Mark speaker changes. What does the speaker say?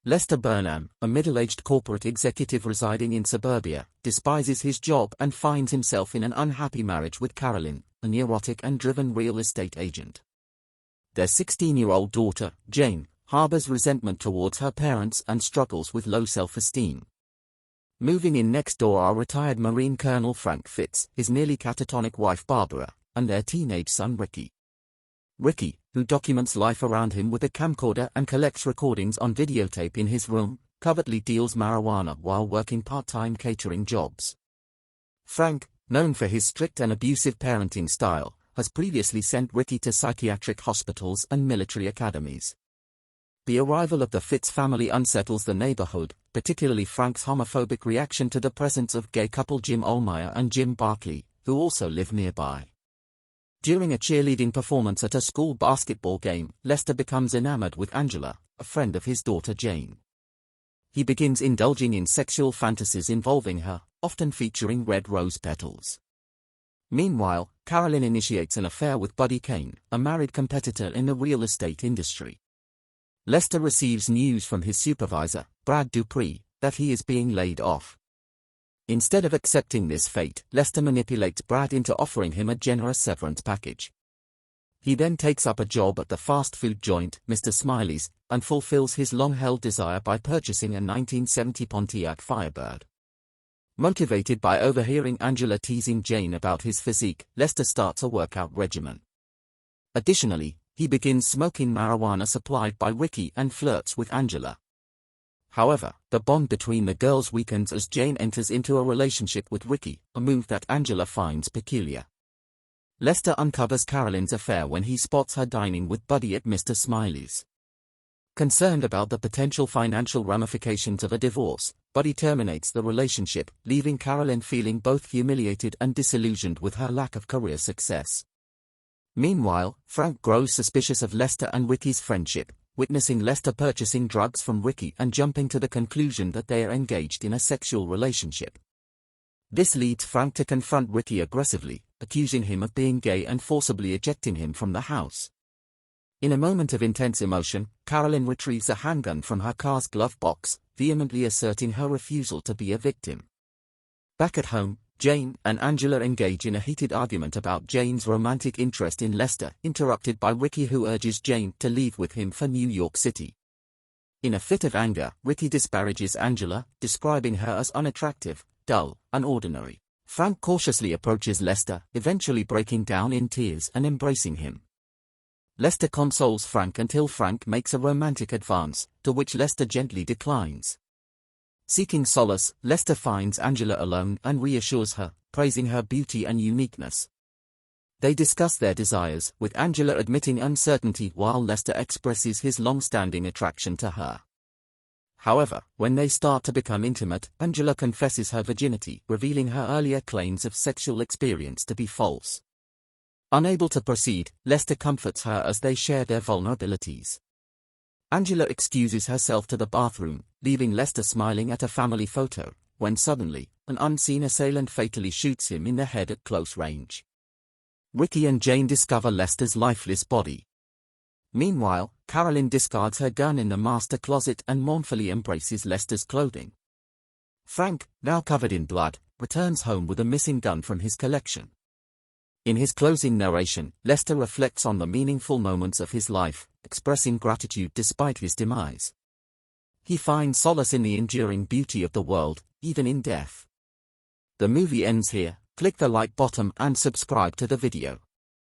Speaker 1: Lester Burnham, a middle-aged corporate executive residing in suburbia, despises his job and finds himself in an unhappy marriage with Carolyn, a neurotic and driven real estate agent. Their 16-year-old daughter, Jane, harbors resentment towards her parents and struggles with low self-esteem. Moving in next door are retired Marine Colonel Frank Fitz, his nearly catatonic wife Barbara, and their teenage son Ricky. Ricky, who documents life around him with a camcorder and collects recordings on videotape in his room, covertly deals marijuana while working part-time catering jobs. Frank, known for his strict and abusive parenting style, has previously sent Ricky to psychiatric hospitals and military academies. The arrival of the Fitz family unsettles the neighborhood, particularly Frank's homophobic reaction to the presence of gay couple Jim Ohlmeyer and Jim Barkley, who also live nearby. During a cheerleading performance at a school basketball game, Lester becomes enamored with Angela, a friend of his daughter Jane. He begins indulging in sexual fantasies involving her, often featuring red rose petals. Meanwhile, Carolyn initiates an affair with Buddy Kane, a married competitor in the real estate industry. Lester receives news from his supervisor, Brad Dupree, that he is being laid off. Instead of accepting this fate, Lester manipulates Brad into offering him a generous severance package. He then takes up a job at the fast food joint, Mr. Smiley's, and fulfills his long-held desire by purchasing a 1970 Pontiac Firebird. Motivated by overhearing Angela teasing Jane about his physique, Lester starts a workout regimen. Additionally, he begins smoking marijuana supplied by Ricky and flirts with Angela. However, the bond between the girls weakens as Jane enters into a relationship with Ricky, a move that Angela finds peculiar. Lester uncovers Carolyn's affair when he spots her dining with Buddy at Mr. Smiley's. Concerned about the potential financial ramifications of a divorce, Buddy terminates the relationship, leaving Carolyn feeling both humiliated and disillusioned with her lack of career success. Meanwhile, Frank grows suspicious of Lester and Ricky's friendship, witnessing Lester purchasing drugs from Ricky and jumping to the conclusion that they are engaged in a sexual relationship. This leads Frank to confront Ricky aggressively, accusing him of being gay and forcibly ejecting him from the house. In a moment of intense emotion, Carolyn retrieves a handgun from her car's glove box, vehemently asserting her refusal to be a victim. Back at home, Jane and Angela engage in a heated argument about Jane's romantic interest in Lester, interrupted by Ricky, who urges Jane to leave with him for New York City. In a fit of anger, Ricky disparages Angela, describing her as unattractive, dull, and ordinary. Frank cautiously approaches Lester, eventually breaking down in tears and embracing him. Lester consoles Frank until Frank makes a romantic advance, to which Lester gently declines. Seeking solace, Lester finds Angela alone and reassures her, praising her beauty and uniqueness. They discuss their desires, with Angela admitting uncertainty while Lester expresses his long-standing attraction to her. However, when they start to become intimate, Angela confesses her virginity, revealing her earlier claims of sexual experience to be false. Unable to proceed, Lester comforts her as they share their vulnerabilities. Angela excuses herself to the bathroom, leaving Lester smiling at a family photo, when suddenly, an unseen assailant fatally shoots him in the head at close range. Ricky and Jane discover Lester's lifeless body. Meanwhile, Carolyn discards her gun in the master closet and mournfully embraces Lester's clothing. Frank, now covered in blood, returns home with a missing gun from his collection. In his closing narration, Lester reflects on the meaningful moments of his life, expressing gratitude despite his demise. He finds solace in the enduring beauty of the world, even in death. The movie ends here. Click the like button and subscribe to the video.